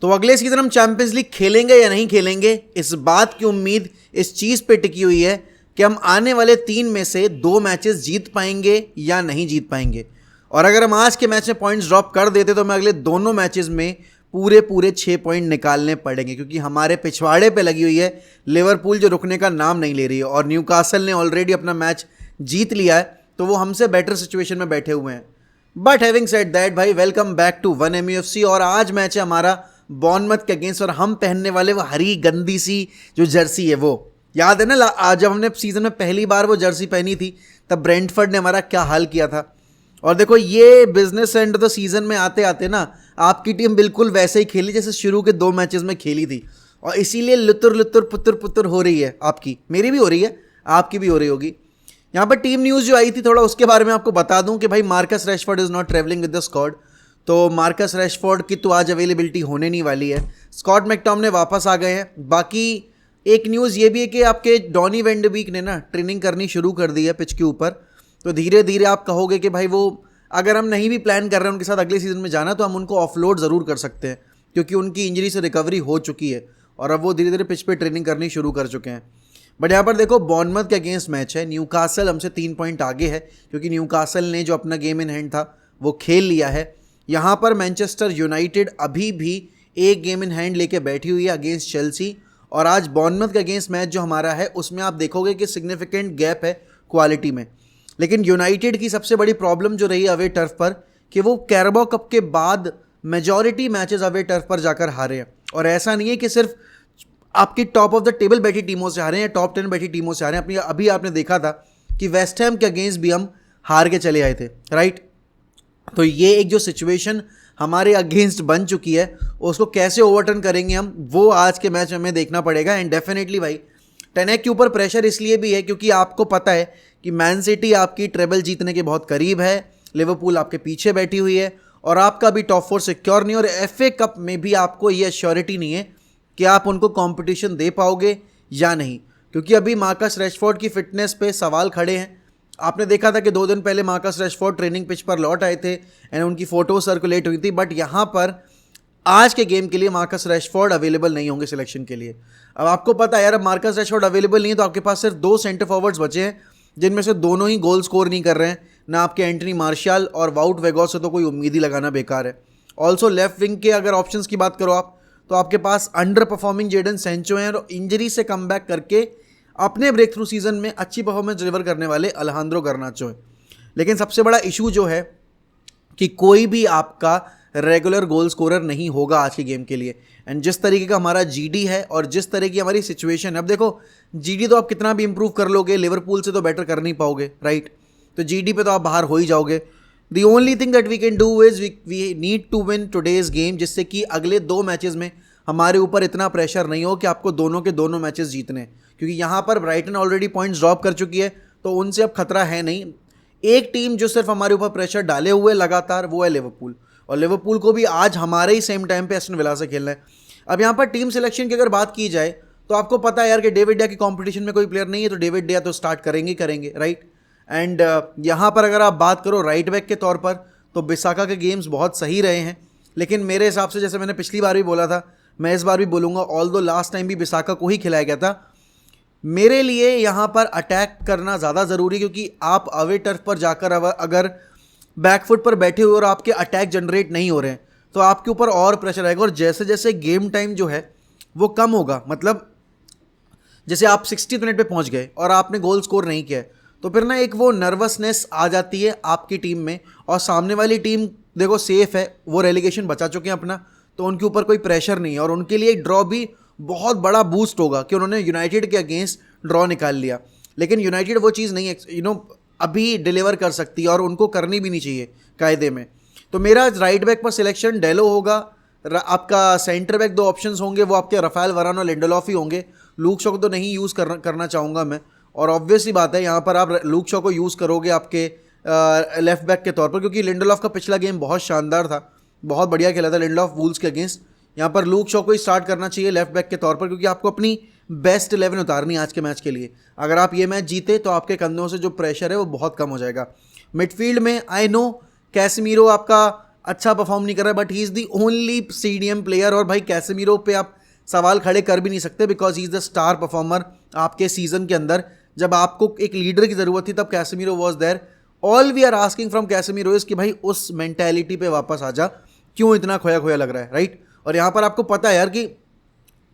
तो अगले सीजन हम चैंपियंस लीग खेलेंगे या नहीं खेलेंगे, इस बात की उम्मीद इस चीज़ पे टिकी हुई है कि हम आने वाले 3 में से 2 मैचेस जीत पाएंगे या नहीं जीत पाएंगे। और अगर हम आज के मैच में पॉइंट्स ड्रॉप कर देते तो हमें अगले दोनों मैचेस में पूरे 6 पॉइंट निकालने पड़ेंगे, क्योंकि हमारे पिछवाड़े पे लगी हुई है लिवरपूल जो रुकने का नाम नहीं ले रही है, और न्यूकासल ने ऑलरेडी अपना मैच जीत लिया है, तो वो हमसे बेटर सिचुएशन में बैठे हुए हैं। बट हैविंग सेड दैट भाई, वेलकम बैक टू 1MUFC। और आज मैच है हमारा बॉर्नमथ के अगेंस्ट, और हम पहनने वाले वो हरी गंदी सी जो जर्सी है, वो याद है ना आज जब हमने सीजन में पहली बार वो जर्सी पहनी थी तब ब्रेंटफोर्ड ने हमारा क्या हाल किया था। और देखो ये business end of the season में आते आते ना आपकी टीम बिल्कुल वैसे ही खेली जैसे शुरू के 2 मैचेस में खेली थी, और इसीलिए लुतर लुतर पुतर पुतर हो रही है आपकी, मेरी भी हो रही है, आपकी भी हो रही होगी। यहाँ पर टीम न्यूज़ जो आई थी थोड़ा उसके बारे में आपको बता दूं कि भाई Marcus Rashford is not travelling with the squad. तो मार्कस रैशफोर्ड की तो आज अवेलेबिलिटी होने नहीं वाली है। स्कॉट मैकटॉमने वापस आ गए हैं। बाकी एक न्यूज़ ये भी है कि आपके डॉनी वैन डे बीक ने ना ट्रेनिंग करनी शुरू कर दी है पिच के ऊपर। तो धीरे धीरे आप कहोगे कि भाई वो अगर हम नहीं भी प्लान कर रहे हैं उनके साथ अगले सीजन में जाना, तो हम उनको ऑफलोड ज़रूर कर सकते हैं, क्योंकि उनकी इंजरी से रिकवरी हो चुकी है और अब वो धीरे धीरे पिच पे ट्रेनिंग करनी शुरू कर चुके हैं। बट यहाँ पर देखो बॉर्नमथ के अगेंस्ट मैच है, न्यूकासल हमसे 3 पॉइंट आगे है, क्योंकि न्यूकासल ने जो अपना गेम इन हैंड था वो खेल लिया है। यहाँ पर मैनचेस्टर यूनाइटेड अभी भी एक गेम इन हैंड लेके बैठी हुई है अगेंस्ट चेल्सी, और आज बॉर्नमथ के अगेंस्ट मैच जो हमारा है उसमें आप देखोगे कि सिग्निफिकेंट गैप है क्वालिटी में। लेकिन यूनाइटेड की सबसे बड़ी प्रॉब्लम जो रही अवे टर्फ पर कि वो कैराबाओ कप के बाद मेजॉरिटी मैचेस अवे टर्फ पर जाकर हारे हैं, और ऐसा नहीं है कि सिर्फ आपकी टॉप ऑफ द टेबल बैठी टीमों से हारे हैं या टॉप 10 बैठी टीमों से हारे हैं। अभी आपने देखा था कि वेस्ट हैम के अगेंस्ट भी हम हार के चले आए थे, राइट। तो ये एक जो सिचुएशन हमारे अगेंस्ट बन चुकी है उसको कैसे ओवरटर्न करेंगे हम, वो आज के मैच में हमें देखना पड़ेगा। एंड डेफिनेटली भाई टेनेक के ऊपर प्रेशर इसलिए भी है क्योंकि आपको पता है कि मैन सिटी आपकी ट्रेबल जीतने के बहुत करीब है, लिवरपूल आपके पीछे बैठी हुई है, और आपका भी टॉप 4 सिक्योर नहीं, और FA कप में भी आपको ये एश्योरिटी नहीं है कि आप उनको कंपटीशन दे पाओगे या नहीं, क्योंकि अभी मार्कस रैशफोर्ड की फिटनेस पे सवाल खड़े हैं। आपने देखा था कि 2 दिन पहले मार्कस रैशफोर्ड ट्रेनिंग पिच पर लौट आए थे एंड उनकी फ़ोटो सर्कुलेट हुई थी, बट यहाँ पर आज के गेम के लिए मार्कस रैशफोर्ड अवेलेबल नहीं होंगे सिलेक्शन के लिए। अब आपको पता है यार, अब मार्कस रैशफोर्ड अवेलेबल नहीं है तो आपके पास सिर्फ 2 सेंटर फॉरवर्ड्स बचे हैं, जिनमें से दोनों ही गोल स्कोर नहीं कर रहे हैं, ना आपके एंटनी मार्शियल और वाउट वेगॉस से तो कोई उम्मीद ही लगाना बेकार है। ऑल्सो लेफ्ट विंग के अगर ऑप्शंस की बात करो आप, तो आपके पास अंडर परफॉर्मिंग जेडन सेंचो हैं, और इंजरी से कम बैक करके अपने ब्रेक थ्रू सीजन में अच्छी परफॉर्मेंस डिलीवर करने वाले अलेहांद्रो गर्नाचो है। लेकिन सबसे बड़ा इशू जो है कि कोई भी आपका रेगुलर गोल स्कोरर नहीं होगा आज के गेम के लिए। एंड जिस तरीके का हमारा GD है और जिस तरह की हमारी सिचुएशन है, अब देखो GD तो आप कितना भी इंप्रूव कर लोगे, लिवरपूल से तो बेटर कर नहीं पाओगे, राइट। तो GD पे तो आप बाहर हो ही जाओगे। The only thing that we can do is we need to win today's game, जिससे कि अगले 2 मैचेस में हमारे ऊपर इतना प्रेशर नहीं हो कि आपको दोनों के दोनों मैचेस जीतने, क्योंकि यहाँ पर ब्राइटन ऑलरेडी पॉइंट्स ड्रॉप कर चुकी है, तो उनसे अब खतरा है नहीं। एक टीम जो सिर्फ हमारे ऊपर प्रेशर डाले हुए लगातार, वो है लिवरपूल, और लिवरपूल को भी आज हमारे ही सेम टाइम पे एस्टन विला से खेलना है। अब यहाँ पर टीम सिलेक्शन की अगर बात की जाए तो आपको पता है यार कि डेविड डिया की कंपटीशन में कोई प्लेयर नहीं है, तो डेविड डिया तो स्टार्ट करेंगे, राइट। एंड यहाँ पर अगर आप बात करो राइट बैक के तौर पर, तो बिसाका के गेम्स बहुत सही रहे हैं, लेकिन मेरे हिसाब से जैसे मैंने पिछली बार भी बोला था, मैं इस बार भी बोलूँगा, ऑल्दो लास्ट टाइम भी बिसाका को ही खिलाया गया था, मेरे लिए यहाँ पर अटैक करना ज़्यादा ज़रूरी, क्योंकि आप अवे टर्फ पर जाकर अगर बैकफुट पर बैठे हुए और आपके अटैक जनरेट नहीं हो रहे हैं तो आपके ऊपर और प्रेशर आएगा, और जैसे जैसे गेम टाइम जो है वो कम होगा, मतलब जैसे आप 60 मिनट पे पहुंच गए और आपने गोल स्कोर नहीं किया है, तो फिर ना एक वो नर्वसनेस आ जाती है आपकी टीम में, और सामने वाली टीम देखो सेफ है, वो रेलीगेशन बचा चुके हैं अपना, तो उनके ऊपर कोई प्रेशर नहीं है, और उनके लिए एक ड्रॉ भी बहुत बड़ा बूस्ट होगा कि उन्होंने यूनाइटेड के अगेंस्ट ड्रॉ निकाल लिया। लेकिन यूनाइटेड वो चीज़ नहीं है अभी डिलीवर कर सकती है, और उनको करनी भी नहीं चाहिए कायदे में। तो मेरा राइट बैक पर सिलेक्शन डेलो होगा, आपका सेंटर बैक 2 ऑप्शंस होंगे, वो आपके राफेल वरान और लिंडेलॉफ ही होंगे। लूक शॉ को तो नहीं यूज़ करना चाहूँगा मैं, और ऑब्वियसली बात है यहाँ पर आप लूक शॉ को यूज़ करोगे आपके लेफ्ट बैक के तौर पर, क्योंकि लिंडेलॉफ का पिछला गेम बहुत शानदार था, बहुत बढ़िया खेला था लिंडेलॉफ वुल्स के अगेंस्ट। यहाँ पर लूक शॉ को ही स्टार्ट करना चाहिए लेफ्ट बैक के तौर पर, क्योंकि आपको अपनी बेस्ट 11 उतारनी आज के मैच के लिए। अगर आप ये मैच जीते तो आपके कंधों से जो प्रेशर है वो बहुत कम हो जाएगा। मिडफील्ड में आई नो कैसमीरो आपका अच्छा परफॉर्म नहीं कर रहा है, but he is the only CDM player. और भाई कैसेमीरो पे आप सवाल खड़े कर भी नहीं सकते, because he is the star performer आपके सीजन के अंदर। जब आपको एक लीडर की ज़रूरत थी तब Casemiro was there. All we are asking from Casemiro is कि भाई उस मेंटेलिटी पे वापस आ जा, क्यों इतना खोया खोया लग रहा है, राइट। और यहाँ पर आपको पता है यार कि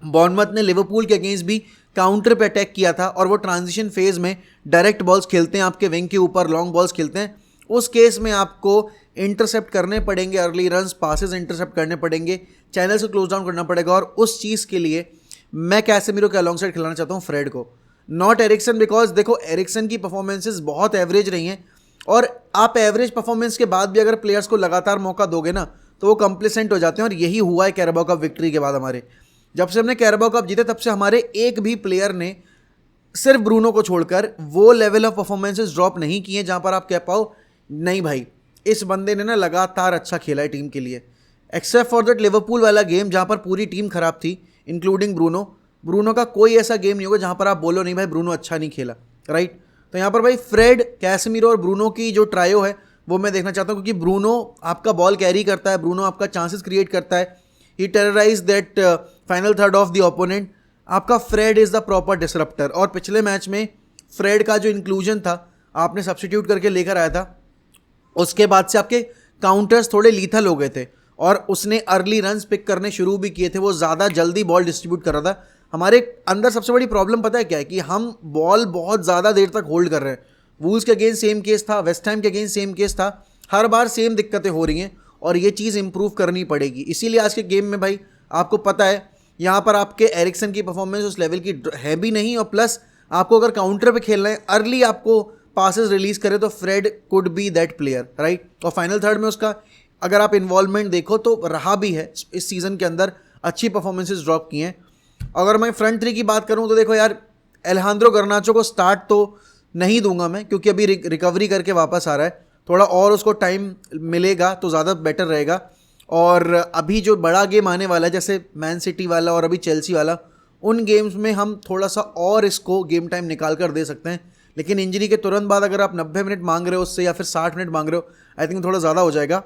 बॉर्नमथ ने लिवरपूल के अगेंस्ट भी काउंटर पे अटैक किया था, और वो ट्रांजिशन फेज में डायरेक्ट बॉल्स खेलते हैं आपके विंग के ऊपर, लॉन्ग बॉल्स खेलते हैं। उस केस में आपको इंटरसेप्ट करने पड़ेंगे, अर्ली रन्स पासेस इंटरसेप्ट करने पड़ेंगे, चैनल से क्लोज डाउन करना पड़ेगा। और उस चीज़ के लिए मैं कैसेमीरो के अलॉन्ग साइड खिलाना चाहता हूँ फ्रेड को, नॉट एरिक्सन। बिकॉज देखो एरिक्सन की परफॉर्मेंसेज बहुत एवरेज रही हैं, और आप एवरेज परफॉर्मेंस के बाद भी अगर प्लेयर्स को लगातार मौका दोगे ना तो वो कंप्लेसेंट हो जाते हैं। और यही हुआ है कैराबाओ कप विक्ट्री के बाद हमारे। जब से हमने कैराबाओ कप जीते तब से हमारे एक भी प्लेयर ने सिर्फ ब्रूनो को छोड़कर वो लेवल ऑफ परफॉर्मेंसेस ड्रॉप नहीं किए जहां पर आप कह पाओ नहीं भाई इस बंदे ने ना लगातार अच्छा खेला है टीम के लिए। एक्सेप्ट फॉर दैट लिवरपूल वाला गेम जहां पर पूरी टीम खराब थी, इंक्लूडिंग ब्रूनो का कोई ऐसा गेम नहीं होगा जहां पर आप बोलो नहीं भाई ब्रूनो अच्छा नहीं खेला, राइट। तो यहाँ पर भाई फ्रेड, कैसेमीरो और ब्रूनो की जो ट्रायो है वो मैं देखना चाहता हूँ, क्योंकि ब्रूनो आपका बॉल कैरी करता है, ब्रूनो आपका चांसेस क्रिएट करता है, he terrorise that final third of the opponent. आपका Fred is the proper disruptor. और पिछले मैच में फ्रेड का जो इंक्लूजन था, आपने सब्स्टिट्यूट करके लेकर आया था, उसके बाद से आपके काउंटर्स थोड़े लीथल हो गए थे, और उसने अर्ली रन्स पिक करने शुरू भी किए थे। वो ज़्यादा जल्दी बॉल डिस्ट्रीब्यूट कर रहा था। हमारे अंदर सबसे बड़ी प्रॉब्लम पता है क्या है, कि हम बॉल बहुत ज़्यादा देर तक होल्ड कर रहे हैं। वूल्स के अगेंस्ट सेम केस था, वेस्ट हैम के अगेंस्ट सेम केस था, हर बार सेम दिक्कतें हो रही हैं, और ये चीज़ इंप्रूव करनी पड़ेगी। इसीलिए आज के गेम में भाई आपको पता है यहाँ पर आपके एरिक्सन की परफॉर्मेंस उस लेवल की है भी नहीं, और प्लस आपको अगर काउंटर पे खेलना है, अर्ली आपको पासेस रिलीज करे तो Fred could be that player, right. और फाइनल थर्ड में उसका अगर आप इन्वॉल्वमेंट देखो तो रहा भी है, इस सीज़न के अंदर अच्छी परफॉर्मेंसेस ड्रॉप की हैं। अगर मैं फ्रंट थ्री की बात करूं तो देखो यार, एलेहांद्रो गर्नाचो को स्टार्ट तो नहीं दूंगा मैं, क्योंकि अभी रिकवरी करके वापस आ रहा है, थोड़ा और उसको टाइम मिलेगा तो ज़्यादा बेटर रहेगा। और अभी जो बड़ा गेम आने वाला है जैसे मैन सिटी वाला और अभी चेल्सी वाला, उन गेम्स में हम थोड़ा सा और इसको गेम टाइम निकाल कर दे सकते हैं। लेकिन इंजरी के तुरंत बाद अगर आप 90 मिनट मांग रहे हो उससे, या फिर 60 मिनट मांग रहे हो, आई थिंक थोड़ा ज़्यादा हो जाएगा।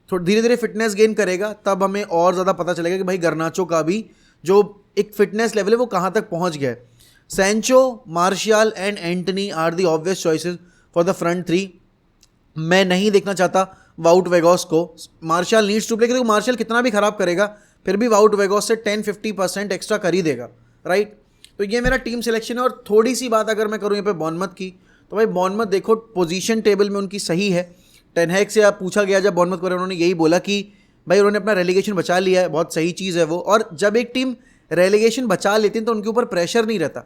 थोड़ा धीरे धीरे फिटनेस गेन करेगा, तब हमें और ज़्यादा पता चलेगा कि भाई गर्नाचो का भी जो एक फिटनेस लेवल है वो कहाँ तक पहुँच गया है। Sancho, Martial and Antony are the obvious choices for the front three. मैं नहीं देखना चाहता वाउट वेगोस को। मार्शियल नीड्स टू प्ले, क्योंकि मार्शियल कितना भी खराब करेगा फिर भी वाउट वेगोस से 10-50% एक्स्ट्रा कर ही देगा, राइट। तो ये मेरा टीम सिलेक्शन है। और थोड़ी सी बात अगर मैं करूँ यहाँ पे बॉर्नमथ की, तो भाई बॉर्नमथ देखो पोजीशन टेबल में उनकी सही है। टेन हैग से आप पूछा गया जब बॉर्नमथ को, उन्होंने यही बोला कि भाई उन्होंने अपना रेलीगेशन बचा लिया है, बहुत सही चीज़ है वो। और जब एक टीम रेलीगेशन बचा लेती है तो उनके ऊपर प्रेशर नहीं रहता,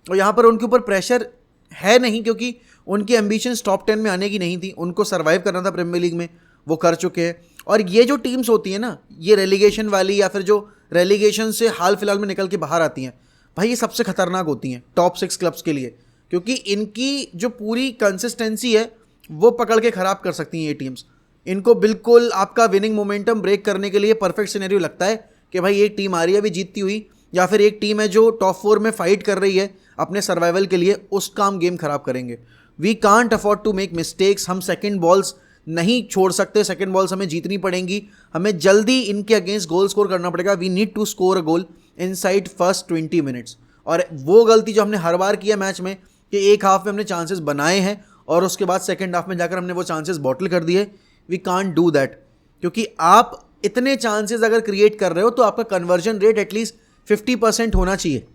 और यहाँ पर उनके ऊपर प्रेशर है नहीं, क्योंकि उनकी एम्बिशन टॉप 10 में आने की नहीं थी, उनको सर्वाइव करना था प्रीमियर लीग में, वो कर चुके हैं। और ये जो टीम्स होती हैं ना, ये रेलीगेशन वाली या फिर जो रेलीगेशन से हाल फिलहाल में निकल के बाहर आती हैं, भाई ये सबसे खतरनाक होती हैं टॉप 6 क्लब्स के लिए, क्योंकि इनकी जो पूरी कंसिस्टेंसी है वो पकड़ के ख़राब कर सकती हैं ये टीम्स। इनको बिल्कुल आपका विनिंग मोमेंटम ब्रेक करने के लिए परफेक्ट सिनेरियो लगता है कि भाई एक टीम आ रही है अभी जीतती हुई, या फिर एक टीम है जो टॉप 4 में फाइट कर रही है अपने सर्वाइवल के लिए, उसका हम गेम खराब करेंगे। We can't afford to make mistakes. हम सेकंड बॉल्स नहीं छोड़ सकते, सेकंड बॉल्स हमें जीतनी पड़ेंगी, हमें जल्दी इनके अगेंस्ट गोल स्कोर करना पड़ेगा। We need to score a goal inside first 20 minutes. और वो गलती जो हमने हर बार किया मैच में, कि एक हाफ में हमने चांसेस बनाए हैं और उसके बाद सेकंड हाफ में जाकर हमने वो चांसेस बॉटल कर दिए, वी कांट डू दैट। क्योंकि आप इतने चांसेस अगर क्रिएट कर रहे हो तो आपका कन्वर्जन रेट एटलीस्ट 50% होना चाहिए,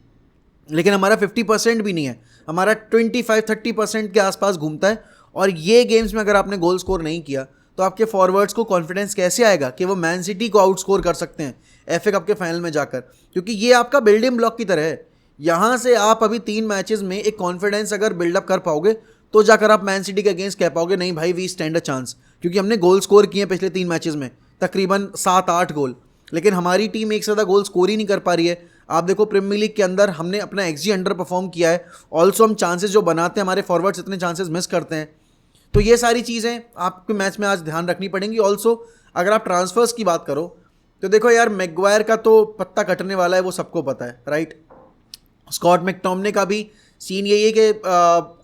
लेकिन हमारा 50% भी नहीं है, हमारा 25-30% के आसपास घूमता है। और ये गेम्स में अगर आपने गोल स्कोर नहीं किया तो आपके फॉरवर्ड्स को कॉन्फिडेंस कैसे आएगा कि वो मैन सिटी को आउट स्कोर कर सकते हैं एफए कप के फाइनल में जाकर, क्योंकि ये आपका बिल्डिंग ब्लॉक की तरह है। यहाँ से आप अभी 3 मैचेस में एक कॉन्फिडेंस अगर बिल्डअप कर पाओगे तो जाकर आप मैन सिटी के अगेंस्ट कह पाओगे नहीं भाई वी स्टैंड अ चांस, क्योंकि हमने गोल स्कोर किए पिछले 3 मैचेस में तकरीबन 7-8 गोल, लेकिन हमारी टीम एक से ज़्यादा गोल स्कोर ही नहीं कर पा रही है। आप देखो प्रीमियर लीग के अंदर हमने अपना एक्सजी अंडर परफॉर्म किया है, ऑल्सो हम चांसेस जो बनाते हैं हमारे फॉरवर्ड्स इतने चांसेस मिस करते हैं। तो ये सारी चीज़ें आपके मैच में आज ध्यान रखनी पड़ेंगी। ऑल्सो अगर आप ट्रांसफर्स की बात करो तो देखो यार, मैगवायर का तो पत्ता कटने वाला है, वो सबको पता है, राइट। स्कॉट मैकटोमने का भी सीन यही है कि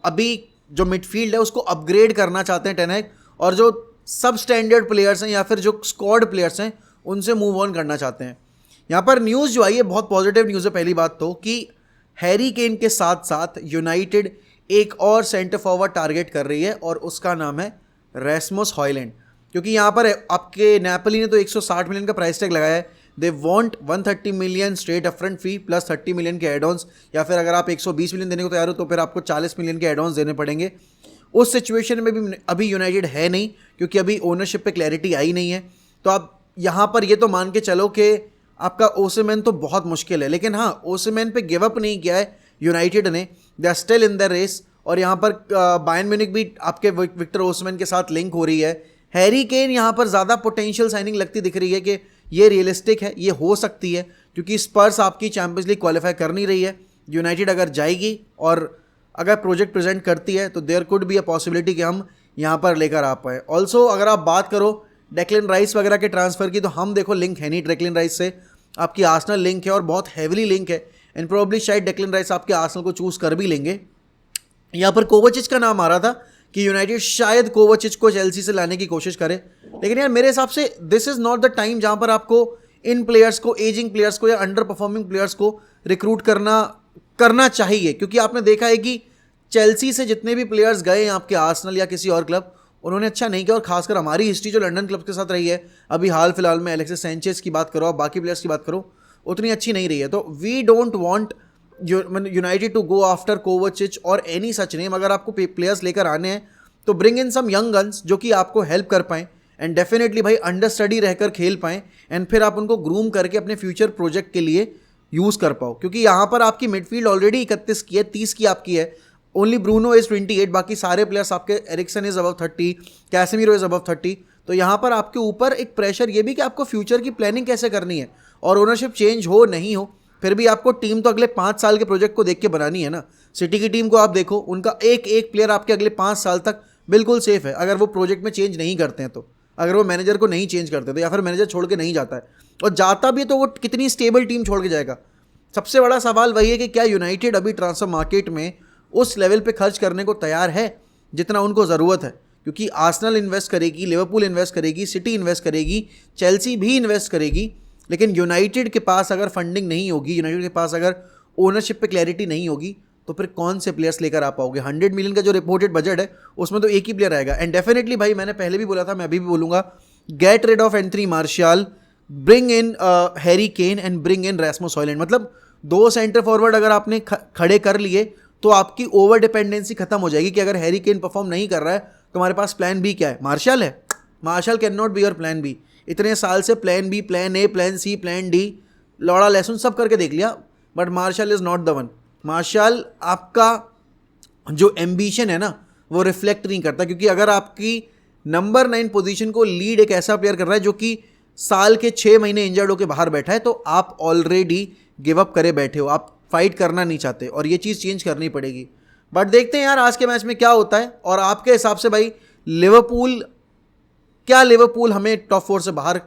अभी जो मिडफील्ड है उसको अपग्रेड करना चाहते हैं टेन हैग, और जो सब स्टैंडर्ड प्लेयर्स हैं या फिर जो स्क्वाड प्लेयर्स हैं उनसे मूव ऑन करना चाहते हैं। यहाँ पर न्यूज़ जो आई है बहुत पॉजिटिव न्यूज़ है। पहली बात तो कि हैरी केन के साथ साथ यूनाइटेड एक और सेंटर फॉरवर्ड टारगेट कर रही है और उसका नाम है रैसमस हॉयलैंड, क्योंकि यहाँ पर आपके नेपोली ने तो 160 मिलियन का प्राइस टैग लगाया है। They want 130 million straight upfront fee plus 30 million के एडॉन्स, या फिर अगर आप 120 मिलियन देने को तैयार हो तो फिर आपको 40 मिलियन के एडॉन्स देने पड़ेंगे। उस सिचुएशन में भी अभी यूनाइटेड है नहीं, क्योंकि अभी ओनरशिप पे क्लैरिटी आई नहीं है। तो आप यहाँ पर ये तो मान के चलो कि आपका ओसिमैन तो बहुत मुश्किल है, लेकिन हाँ ओसिमैन पे गिव अप नहीं किया है यूनाइटेड ने, they are still in the race. और यहाँ पर बायर्न म्यूनिख भी आपके विक्टर ओसिमैन के साथ लिंक हो रही है। हैरी केन यहाँ पर ज़्यादा पोटेंशियल साइनिंग लगती दिख रही है कि ये रियलिस्टिक है, ये हो सकती है, क्योंकि स्पर्स आपकी चैंपियंस लीग क्वालिफाई कर नहीं रही है। यूनाइटेड अगर जाएगी और अगर प्रोजेक्ट प्रेजेंट करती है तो there could be a possibility कि हम यहाँ पर लेकर आ पाए। ऑल्सो अगर आप बात करो डेक्लन राइस वगैरह के ट्रांसफ़र की, तो हम देखो लिंक है नहीं डेक्लन राइस से, आपकी आर्सेनल लिंक है और बहुत हैविली लिंक है, एंड प्रोबब्ली शायद डेक्लन राइस आपके आर्सेनल को चूज़ कर भी लेंगे। यहाँ पर कोवाचिच का नाम आ रहा था कि यूनाइटेड शायद कोवाचिच को चेल्सी से लाने की कोशिश करे, लेकिन यार मेरे हिसाब से this is not the time जहाँ पर आपको इन प्लेयर्स को, एजिंग प्लेयर्स को या अंडर परफॉर्मिंग प्लेयर्स को रिक्रूट करना चाहिए, क्योंकि आपने देखा है कि चेल्सी से जितने भी प्लेयर्स गए आपके आर्सेनल या किसी और क्लब, उन्होंने अच्छा नहीं किया। और खासकर हमारी हिस्ट्री जो लंदन क्लब के साथ रही है अभी हाल फिलहाल में, एलेक्सिस सैंचेज की बात करो, बाकी प्लेयर्स की बात करो, उतनी अच्छी नहीं रही है। तो we don't want United to go after Kovacic और एनी सच नेम। अगर आपको प्लेयर्स लेकर आने हैं तो bring in some young guns जो कि आपको हेल्प कर पाएँ एंड डेफिनेटली भाई अंडर स्टडी रहकर खेल पाएँ, एंड फिर आप उनको ग्रूम करके अपने फ्यूचर प्रोजेक्ट के लिए यूज़ कर पाओ। क्योंकि यहाँ पर आपकी मिडफील्ड ऑलरेडी 31 की है, 30 की आपकी है, ओनली ब्रूनो इज़ 28, बाकी सारे प्लेयर्स आपके, Eriksen is above 30, Casemiro is above 30। तो यहाँ पर आपके ऊपर एक प्रेशर ये भी कि आपको फ्यूचर की प्लानिंग कैसे करनी है, और ओनरशिप चेंज हो नहीं हो फिर भी आपको टीम तो अगले 5 साल के प्रोजेक्ट को देख के बनानी है ना। सिटी की टीम को आप देखो, उनका एक एक प्लेयर आपके अगले 5 साल तक बिल्कुल सेफ है, अगर वो प्रोजेक्ट में चेंज नहीं करते हैं तो, अगर वो मैनेजर को नहीं चेंज करते तो, या फिर मैनेजर छोड़ के नहीं जाता है, और जाता भी तो वो कितनी स्टेबल टीम छोड़ के जाएगा। सबसे बड़ा सवाल वही है कि क्या यूनाइटेड अभी ट्रांसफर मार्केट में उस लेवल पे खर्च करने को तैयार है जितना उनको ज़रूरत है, क्योंकि आर्सेनल इन्वेस्ट करेगी, लिवरपूल इन्वेस्ट करेगी, सिटी इन्वेस्ट करेगी, चेल्सी भी इन्वेस्ट करेगी, लेकिन यूनाइटेड के पास अगर फंडिंग नहीं होगी, यूनाइटेड के पास अगर ओनरशिप पे क्लैरिटी नहीं होगी, तो फिर कौन से प्लेयर्स लेकर आ पाओगे। 100 मिलियन का जो रिपोर्टेड बजट है उसमें तो एक ही प्लेयर आएगा। एंड डेफिनेटली भाई मैंने पहले भी बोला था, मैं अभी भी बोलूँगा, get rid of Anthony Martial, bring in Harry Kane and bring in Rasmus Hojlund. मतलब 2 सेंटर फॉरवर्ड अगर आपने खड़े कर लिए तो आपकी ओवर डिपेंडेंसी खत्म हो जाएगी कि अगर हैरी केन परफॉर्म नहीं कर रहा है तो हमारे पास प्लान बी क्या है, मार्शियल है। Martial can not be your plan B. इतने साल से plan B, plan A, plan C, plan D, लौड़ा लहसुन सब करके देख लिया, but Martial is not the one. Martial आपका जो एम्बिशन है ना वो रिफ्लेक्ट नहीं करता, क्योंकि अगर आपकी नंबर 9 पोजीशन को लीड एक ऐसा प्लेयर कर रहा है जो कि साल के 6 महीने इंजर्ड होकर बाहर बैठा है, तो आप ऑलरेडी गिव अप करे बैठे हो, आप फाइट करना नहीं चाहते, और ये चीज़ चेंज करनी पड़ेगी। बट देखते हैं यार आज के मैच में क्या होता है। और आपके हिसाब से भाई लिवरपूल हमें टॉप 4 से बाहर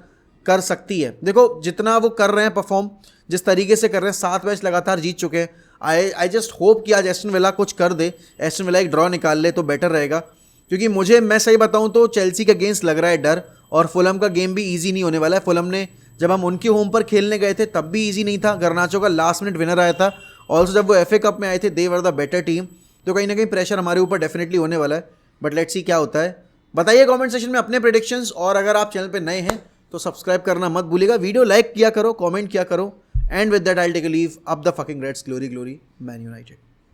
कर सकती है? देखो जितना वो कर रहे हैं परफॉर्म, जिस तरीके से कर रहे हैं, 7 मैच लगातार जीत चुके हैं। आई जस्ट होप कि आज एस्टन विला कुछ कर दे, एस्टन विला एक ड्रॉ निकाल ले तो बेटर रहेगा, क्योंकि मैं सही बताऊं तो चेल्सी के अगेंस्ट लग रहा है डर, और फुलम का गेम भी ईजी नहीं होने वाला है। फुलम ने जब हम उनके होम पर खेलने गए थे तब भी ईजी नहीं था, गर्नाचो का लास्ट मिनट विनर आया था। ऑल्सो जब वो FA कप में आए थे दे वर द बेटर टीम, तो कहीं ना कहीं प्रेशर हमारे ऊपर डेफिनेटली होने वाला है। बट लेट्स सी क्या होता है। बताइए कमेंट सेक्शन में अपने प्रेडिक्शंस, और अगर आप चैनल पे नए हैं तो सब्सक्राइब करना मत भूलिएगा, वीडियो लाइक किया करो, कमेंट किया करो, and with that I will take a leave. Up the fucking Reds, glory glory Man United.